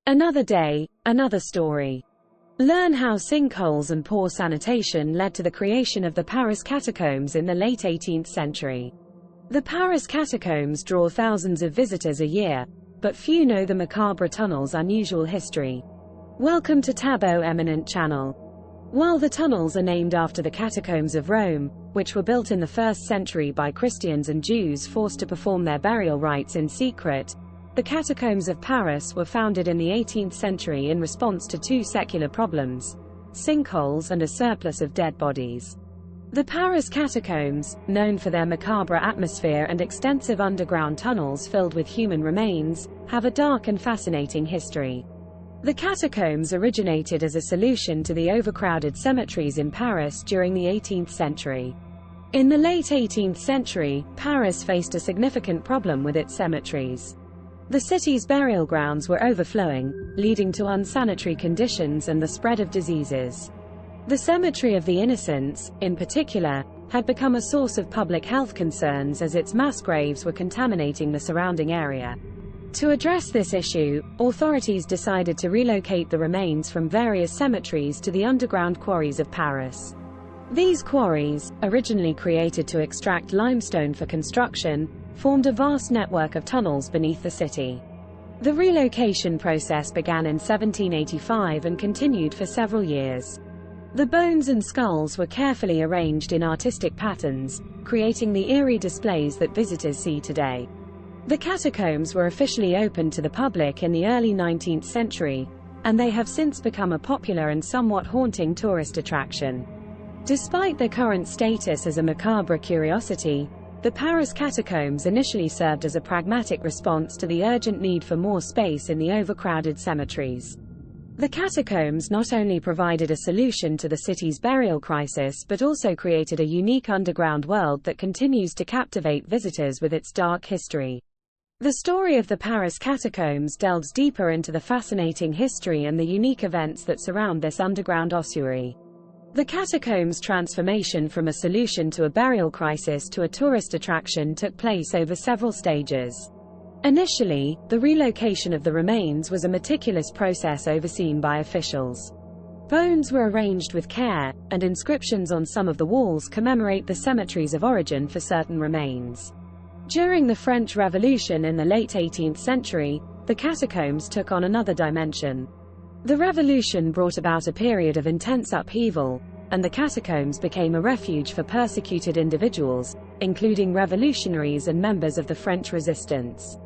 Another day, another story. Learn how sinkholes and poor sanitation led to the creation of the Paris Catacombs in the late 18th century. The Paris Catacombs draw thousands of visitors a year, but few know the Macabre tunnel's unusual history. Welcome to Tabo Eminent Channel. While the tunnels are named after the catacombs of Rome, which were built in the 1st century by Christians and Jews forced to perform their burial rites in secret, the catacombs of Paris were founded in the 18th century in response to two secular problems: sinkholes and a surplus of dead bodies. The Paris Catacombs, known for their macabre atmosphere and extensive underground tunnels filled with human remains, have a dark and fascinating history. The catacombs originated as a solution to the overcrowded cemeteries in Paris during the 18th century. In the late 18th century, Paris faced a significant problem with its cemeteries. The city's burial grounds were overflowing, leading to unsanitary conditions and the spread of diseases. The Cemetery of the Innocents, in particular, had become a source of public health concerns as its mass graves were contaminating the surrounding area. To address this issue, authorities decided to relocate the remains from various cemeteries to the underground quarries of Paris. These quarries, originally created to extract limestone for construction, formed a vast network of tunnels beneath the city. The relocation process began in 1785 and continued for several years. The bones and skulls were carefully arranged in artistic patterns, creating the eerie displays that visitors see today. The catacombs were officially opened to the public in the early 19th century, and they have since become a popular and somewhat haunting tourist attraction. Despite their current status as a macabre curiosity, the Paris Catacombs initially served as a pragmatic response to the urgent need for more space in the overcrowded cemeteries. The catacombs not only provided a solution to the city's burial crisis but also created a unique underground world that continues to captivate visitors with its dark history. The story of the Paris Catacombs delves deeper into the fascinating history and the unique events that surround this underground ossuary. The catacombs' transformation from a solution to a burial crisis to a tourist attraction took place over several stages. Initially, the relocation of the remains was a meticulous process overseen by officials. Bones were arranged with care, and inscriptions on some of the walls commemorate the cemeteries of origin for certain remains. During the French Revolution in the late 18th century, the catacombs took on another dimension. The revolution brought about a period of intense upheaval, and the catacombs became a refuge for persecuted individuals, including revolutionaries and members of the French resistance.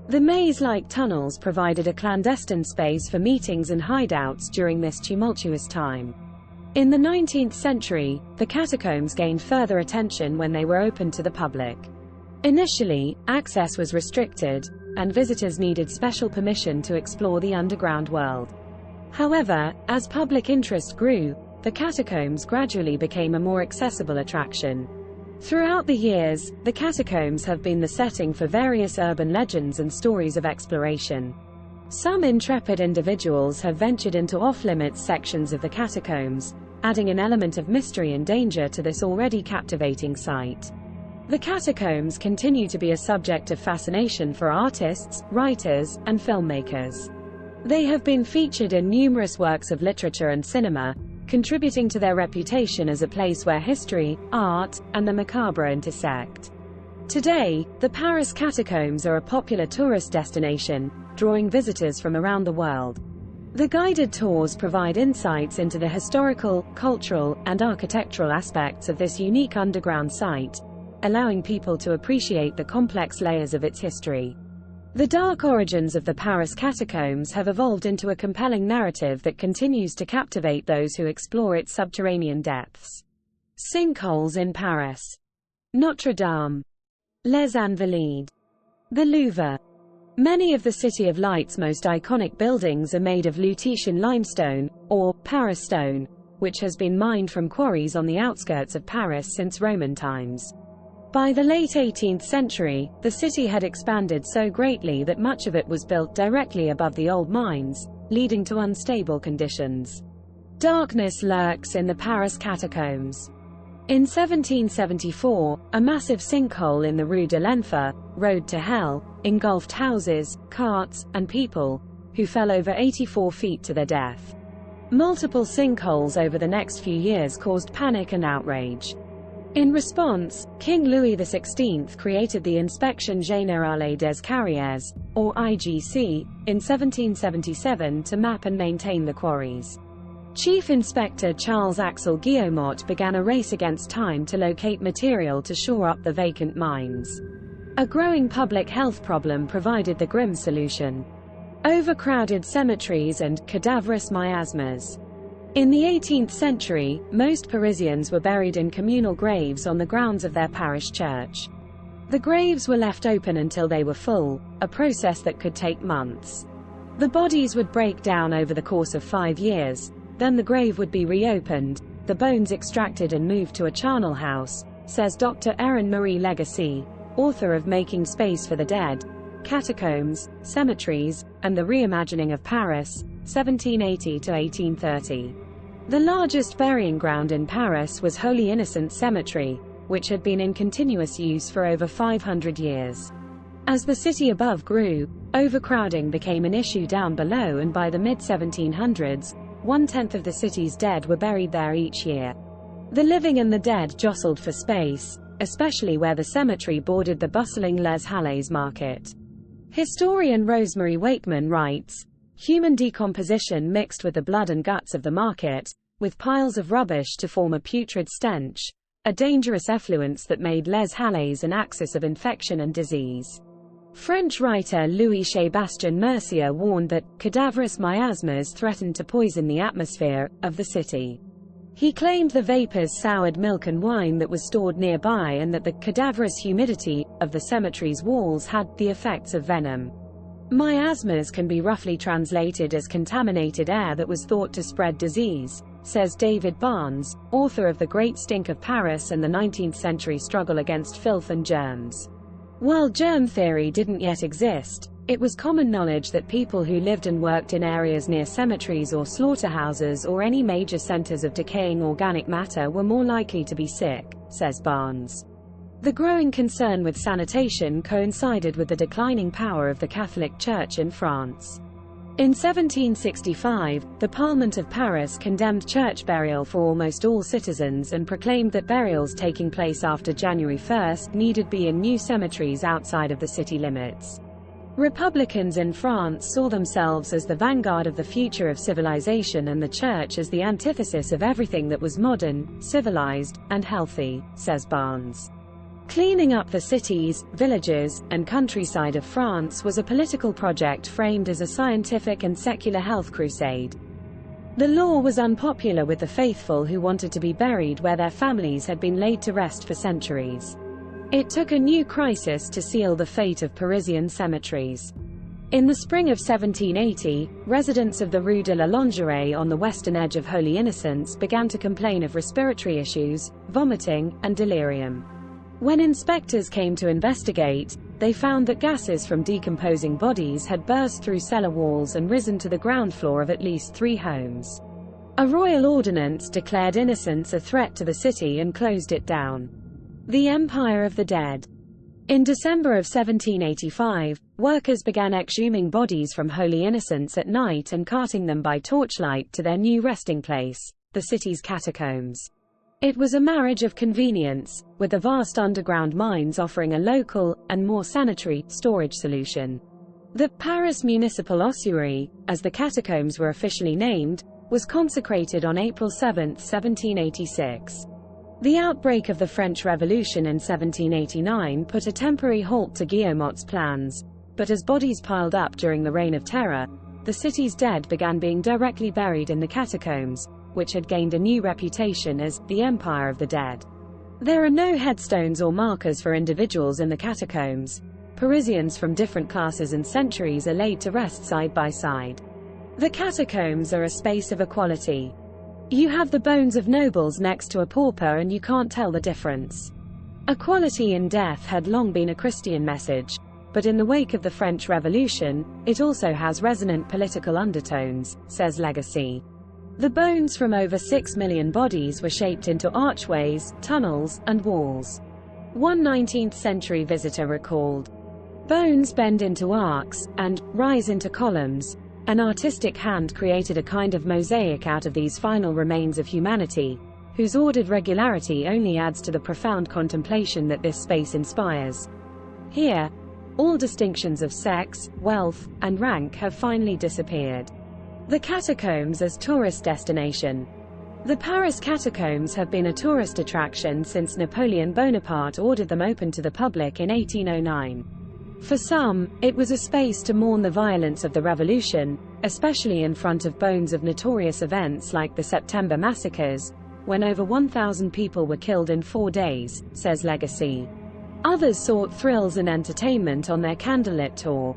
The maze-like tunnels provided a clandestine space for meetings and hideouts during this tumultuous time. In the 19th century, the catacombs gained further attention when they were opened to the public. Initially, access was restricted, and visitors needed special permission to explore the underground world. However, as public interest grew, the catacombs gradually became a more accessible attraction. Throughout the years, the catacombs have been the setting for various urban legends and stories of exploration. Some intrepid individuals have ventured into off-limits sections of the catacombs, adding an element of mystery and danger to this already captivating site. The catacombs continue to be a subject of fascination for artists, writers, and filmmakers. They have been featured in numerous works of literature and cinema, contributing to their reputation as a place where history, art, and the macabre intersect. Today, the Paris Catacombs are a popular tourist destination, drawing visitors from around the world. The guided tours provide insights into the historical, cultural, and architectural aspects of this unique underground site, allowing people to appreciate the complex layers of its history. The dark origins of the Paris Catacombs have evolved into a compelling narrative that continues to captivate those who explore its subterranean depths. Sinkholes in Paris. Notre Dame. Les Invalides. The Louvre. Many of the City of Light's most iconic buildings are made of Lutetia limestone, or Paris stone, which has been mined from quarries on the outskirts of Paris since Roman times. By the late 18th century, the city had expanded so greatly that much of it was built directly above the old mines, leading to unstable conditions. Darkness lurks in the Paris Catacombs. In 1774, a massive sinkhole in the Rue de l'Enfer, Road to Hell, engulfed houses, carts, and people, who fell over 84 feet to their death. Multiple sinkholes over the next few years caused panic and outrage. In response, King Louis XVI created the Inspection Générale des Carrières, or IGC, in 1777 to map and maintain the quarries. Chief Inspector Charles-Axel Guillemot began a race against time to locate material to shore up the vacant mines. A growing public health problem provided the grim solution: overcrowded cemeteries and cadaverous miasmas. In the 18th century, most Parisians were buried in communal graves on the grounds of their parish church. The graves were left open until they were full, a process that could take months. The bodies would break down over the course of 5 years, then the grave would be reopened, the bones extracted and moved to a charnel house, says Dr. Erin Marie Legacy, author of Making Space for the Dead, Catacombs, Cemeteries, and the Reimagining of Paris, 1780 to 1830. The largest burying ground in Paris was Holy Innocents Cemetery, which had been in continuous use for over 500 years. As the city above grew, overcrowding became an issue down below, and by the mid-1700s, 1/10 of the city's dead were buried there each year. The living and the dead jostled for space, especially where the cemetery bordered the bustling Les Halles market. Historian Rosemary Wakeman writes, "Human decomposition mixed with the blood and guts of the market, with piles of rubbish to form a putrid stench, a dangerous effluence that made Les Halles an axis of infection and disease." French writer Louis-Sébastien Mercier warned that cadaverous miasmas threatened to poison the atmosphere of the city. He claimed the vapors soured milk and wine that was stored nearby, and that the cadaverous humidity of the cemetery's walls had the effects of venom. Miasmas can be roughly translated as contaminated air that was thought to spread disease, says David Barnes, author of The Great Stink of Paris and the 19th Century Struggle Against Filth and Germs. While germ theory didn't yet exist, it was common knowledge that people who lived and worked in areas near cemeteries or slaughterhouses or any major centers of decaying organic matter were more likely to be sick, says Barnes. The growing concern with sanitation coincided with the declining power of the Catholic Church in France. In 1765, the Parlement of Paris condemned church burial for almost all citizens and proclaimed that burials taking place after January 1 needed be in new cemeteries outside of the city limits. Republicans in France saw themselves as the vanguard of the future of civilization and the church as the antithesis of everything that was modern, civilized, and healthy, says Barnes. Cleaning up the cities, villages, and countryside of France was a political project framed as a scientific and secular health crusade. The law was unpopular with the faithful who wanted to be buried where their families had been laid to rest for centuries. It took a new crisis to seal the fate of Parisian cemeteries. In the spring of 1780, residents of the Rue de la Lingerie on the western edge of Holy Innocents began to complain of respiratory issues, vomiting, and delirium. When inspectors came to investigate, they found that gases from decomposing bodies had burst through cellar walls and risen to the ground floor of at least 3 homes. A royal ordinance declared Innocents a threat to the city and closed it down. The Empire of the Dead. In December of 1785, workers began exhuming bodies from Holy Innocents at night and carting them by torchlight to their new resting place, the city's catacombs. It was a marriage of convenience, with the vast underground mines offering a local, and more sanitary, storage solution. The Paris Municipal Ossuary, as the catacombs were officially named, was consecrated on April 7, 1786. The outbreak of the French Revolution in 1789 put a temporary halt to Guillemot's plans, but as bodies piled up during the Reign of Terror, the city's dead began being directly buried in the catacombs, which had gained a new reputation as the Empire of the Dead. There are no headstones or markers for individuals in the catacombs. Parisians from different classes and centuries are laid to rest side by side. The catacombs are a space of equality. You have the bones of nobles next to a pauper and you can't tell the difference. Equality in death had long been a Christian message, but in the wake of the French Revolution, it also has resonant political undertones, says Legacy. The bones from over 6 million bodies were shaped into archways, tunnels, and walls. One 19th century visitor recalled, "Bones bend into arcs, and rise into columns, An artistic hand created a kind of mosaic out of these final remains of humanity, whose ordered regularity only adds to the profound contemplation that this space inspires. Here, all distinctions of sex, wealth, and rank have finally disappeared. The catacombs as tourist destination. The Paris Catacombs have been a tourist attraction since Napoleon Bonaparte ordered them open to the public in 1809. For some, it was a space to mourn the violence of the revolution, especially in front of bones of notorious events like the September massacres, when over 1,000 people were killed in 4 days, says Legacy. Others sought thrills and entertainment on their candlelit tour.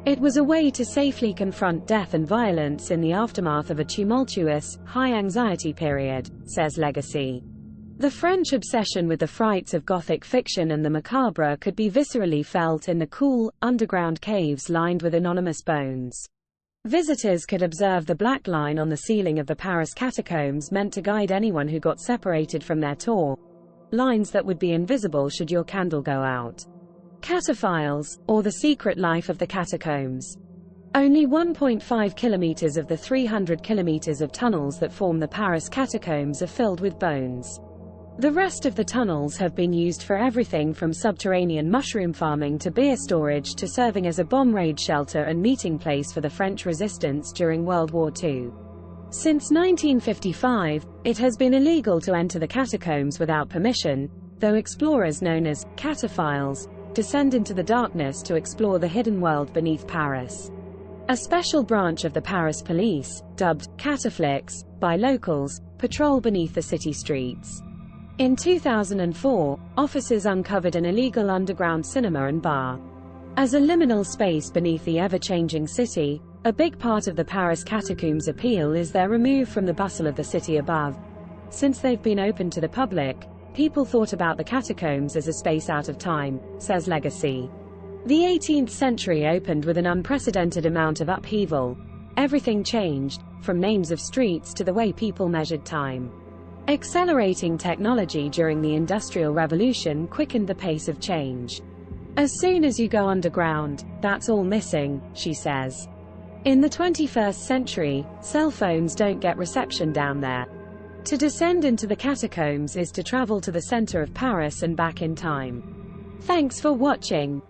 It was a way to safely confront death and violence in the aftermath of a tumultuous, high-anxiety period, says Legacy. The French obsession with the frights of Gothic fiction and the macabre could be viscerally felt in the cool, underground caves lined with anonymous bones. Visitors could observe the black line on the ceiling of the Paris Catacombs meant to guide anyone who got separated from their tour. Lines that would be invisible should your candle go out. Cataphiles, or the secret life of the catacombs. Only 1.5 kilometers of the 300 kilometers of tunnels that form the Paris Catacombs are filled with bones. The rest of the tunnels have been used for everything from subterranean mushroom farming to beer storage to serving as a bomb raid shelter and meeting place for the French resistance during World War II. Since 1955, it has been illegal to enter the catacombs without permission, though explorers known as cataphiles descend into the darkness to explore the hidden world beneath Paris. A special branch of the Paris police, dubbed cataflics by locals, patrol beneath the city streets. In 2004, officers uncovered an illegal underground cinema and bar. As a liminal space beneath the ever-changing city, a big part of the Paris Catacombs' appeal is their remove from the bustle of the city above. Since they've been open to the public, people thought about the catacombs as a space out of time, says Legacy. The 18th century opened with an unprecedented amount of upheaval. Everything changed, from names of streets to the way people measured time. Accelerating technology during the Industrial Revolution quickened the pace of change. As soon as you go underground, that's all missing, she says. In the 21st century, cell phones don't get reception down there. To descend into the catacombs is to travel to the center of Paris and back in time. Thanks for watching.